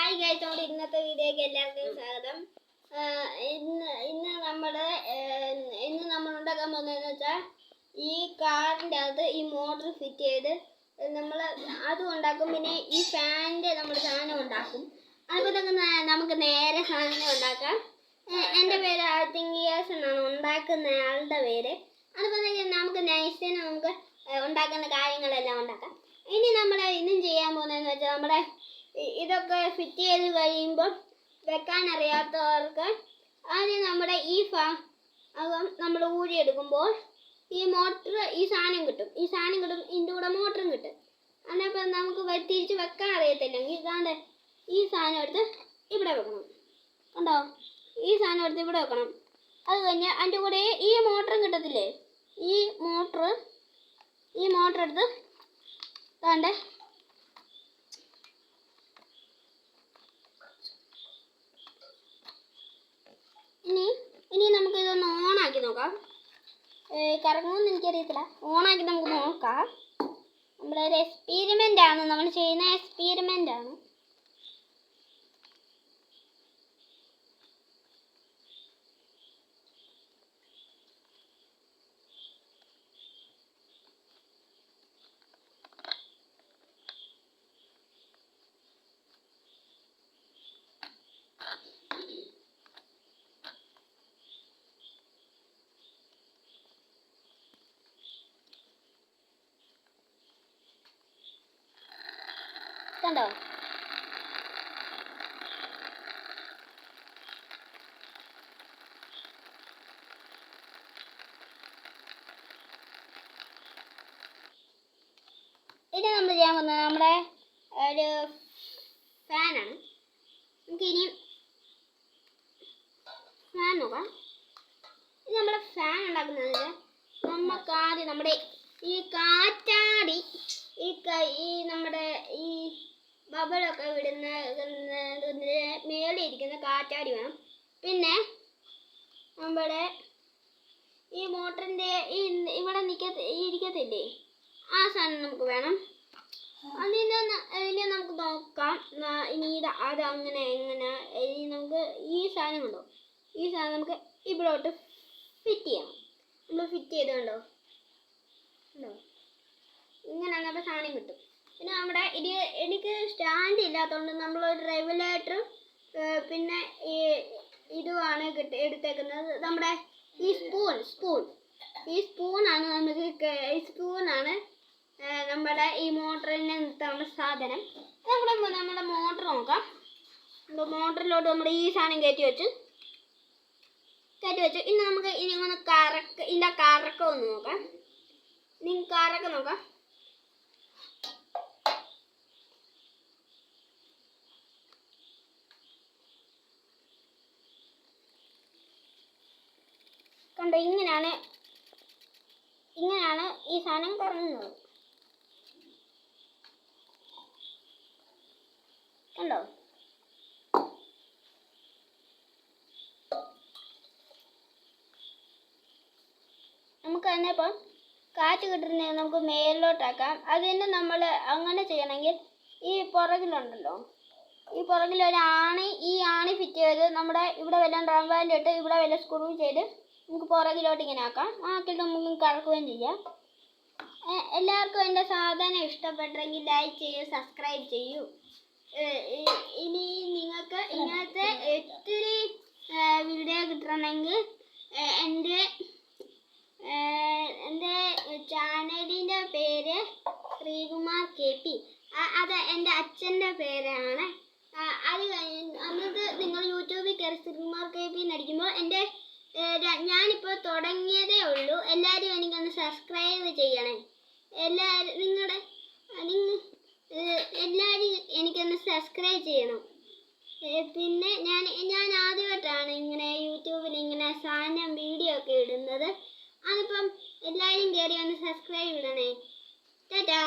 Hi guys, നമ്മുടെ ഇന്നത്തെ വീഡിയോയ്ക്ക് എല്ലാവർക്കും സ്വാഗതം. ഇന്ന് നമ്മൾ ഉണ്ടാക്കാൻ പോകുന്നതെന്ന് വെച്ചാൽ ഈ കാറിൻ്റെ അകത്ത് ഈ മോട്ടർ ഫിറ്റ് ചെയ്ത് നമ്മൾ അതും ഉണ്ടാക്കും. പിന്നെ ഈ ഫാനിൻ്റെ നമ്മൾ സാധനം ഉണ്ടാക്കും. അതുപോലെ നമുക്ക് നേരെ സാധനം ഉണ്ടാക്കാം. എൻ്റെ പേര് ആത്തിങ്കിയാസ് എന്നാണ് ഉണ്ടാക്കുന്ന ആളുടെ പേര്. അതുപോലെ നമുക്ക് നൈസിന് നമുക്ക് ഉണ്ടാക്കുന്ന കാര്യങ്ങളെല്ലാം ഉണ്ടാക്കാം. ഇനി നമ്മൾ ഇന്നും ചെയ്യാൻ പോകുന്നതെന്ന് വെച്ചാൽ നമ്മുടെ ഇതൊക്കെ ഫിറ്റ് ചെയ്ത് കഴിയുമ്പോൾ വെക്കാൻ അറിയാത്തവർക്ക് ആദ്യം നമ്മുടെ ഈ ഭാഗം നമ്മൾ ഊരിയെടുക്കുമ്പോൾ ഈ മോട്ടർ ഈ സാധനം കിട്ടും. ഇതിൻ്റെ കൂടെ മോട്ടറും കിട്ടും. അതിനപ്പം നമുക്ക് തിരിച്ച് വെക്കാൻ അറിയത്തില്ലെങ്കിൽ ഇതാണ്ട് ഈ സാധനം എടുത്ത് ഇവിടെ വെക്കണം. കണ്ടോ? ഈ സാധനം എടുത്ത് ഇവിടെ വെക്കണം. അത് കഴിഞ്ഞ് അതിൻ്റെ കൂടെ ഈ മോട്ടറും കിട്ടത്തില്ലേ? ഈ മോട്ടർ എടുത്ത് താണ്ടേ ഇനി നമുക്ക് ഇതൊന്ന് ഓണാക്കി നോക്കാം. കറങ്ങുമെന്ന് എനിക്കറിയത്തില്ല. ഓണാക്കി നമുക്ക് നോക്കാം. നമ്മളൊരു എക്സ്പീരിമെൻ്റ് ആണ് നമ്മൾ ചെയ്യുന്ന. എക്സ്പീരിമെൻ്റ് ആണ്. കണ്ടോ? ഇത് നമ്മൾ ചെയ്യാൻ പോകുന്നത് നമ്മുടെ ഒരു ഫാനാണ്. നമുക്ക് ഇനി ഫാൻ നോക്കാം. ഇത് നമ്മുടെ ഫാൻ ഉണ്ടാക്കുന്നത് നമുക്ക് ആദ്യം നമ്മുടെ ഈ കാറ്റാടി ഈ നമ്മുടെ ഈ ബബിളൊക്കെ വിടുന്ന മേളിൽ ഇരിക്കുന്ന കാറ്റാടി വേണം. പിന്നെ നമ്മുടെ ഈ മോട്ടറിൻ്റെ ഇവിടെ ഇരിക്കത്തില്ലേ, ആ സാധനം നമുക്ക് വേണം. ഇനി നമുക്ക് നോക്കാം. ഇനി അത് അങ്ങനെ എങ്ങനെ ഇനി നമുക്ക് ഈ സാധനം കണ്ടോ? ഈ സാധനം നമുക്ക് ഇവിടോട്ട് ഫിറ്റ് ചെയ്യണം. നമ്മൾ ഫിറ്റ് ചെയ്തുകൊണ്ടോ ഉണ്ടോ? ഇങ്ങനെ അങ്ങനത്തെ സാധനം കിട്ടും. പിന്നെ നമ്മുടെ എനിക്ക് സ്റ്റാൻഡ് ഇല്ലാത്തതുകൊണ്ട് നമ്മളൊരു റെഗുലേറ്ററും പിന്നെ ഇതുമാണ് എടുത്തേക്കുന്നത്. നമ്മുടെ ഈ സ്പൂണാണ് നമ്മുടെ ഈ മോട്ടറിനെ നിർത്താനുള്ള സാധനം. നമ്മുടെ മോട്ടർ നോക്കാം. മോട്ടറിലോട്ട് നമ്മുടെ ഈ സാധനം കയറ്റി വെച്ചു. ഇനി നമുക്ക് ഒന്ന് ഇതിൻ്റെ കറക്കം ഒന്ന് നോക്കാം. കറക്കം നോക്കാം. കണ്ടോ? ഇങ്ങനെയാണ് ഈ സാധനം കറങ്ങുന്നത്. കണ്ടോ? നമുക്ക് തന്നെ ഇപ്പം കാറ്റ് കിട്ടുന്നത് നമുക്ക് മേലിലോട്ടാക്കാം. അതിന് നമ്മൾ അങ്ങനെ ചെയ്യണമെങ്കിൽ ഈ പുറകിലുണ്ടല്ലോ, ഈ പുറകിൽ ഈ ആണി ഫിറ്റ് ചെയ്ത് നമ്മുടെ ഇവിടെ വല്ല റബ്ബറിലിട്ട് ഇവിടെ വല്ല സ്ക്രൂ ചെയ്ത് നമുക്ക് പുറകിലോട്ട് ഇങ്ങനെ ആക്കിയിട്ട് നമുക്ക് കറക്കുകയും ചെയ്യാം. എല്ലാവർക്കും എൻ്റെ സാധനം ഇഷ്ടപ്പെട്ടെങ്കിൽ ലൈക്ക് ചെയ്യൂ, സബ്സ്ക്രൈബ് ചെയ്യൂ. ഇനി നിങ്ങൾക്ക് ഇങ്ങനത്തെ ഒത്തിരി വീഡിയോ കിട്ടണമെങ്കിൽ എൻ്റെ ചാനലിൻ്റെ പേര് ശ്രീകുമാർ KP. അത് എൻ്റെ അച്ഛൻ്റെ പേരാണ്. അത് അന്നത് നിങ്ങൾ യൂട്യൂബിൽ കയറി ശ്രീകുമാർ KP എന്നടിക്കുമ്പോൾ ഞാനിപ്പോൾ തുടങ്ങിയതേ ഉള്ളൂ. എല്ലാവരും എനിക്കൊന്ന് സബ്സ്ക്രൈബ് ചെയ്യണേ. എല്ലാവരും എനിക്കൊന്ന് സബ്സ്ക്രൈബ് ചെയ്യണം. പിന്നെ ഞാൻ ആദ്യമായിട്ടാണ് ഇങ്ങനെ യൂട്യൂബിൽ ഇങ്ങനെ സാധനം വീഡിയോ ഒക്കെ ഇടുന്നത്. അതിപ്പം എല്ലാവരും കയറി ഒന്ന് സബ്സ്ക്രൈബ് ഇടണേ. ടാറ്റാ.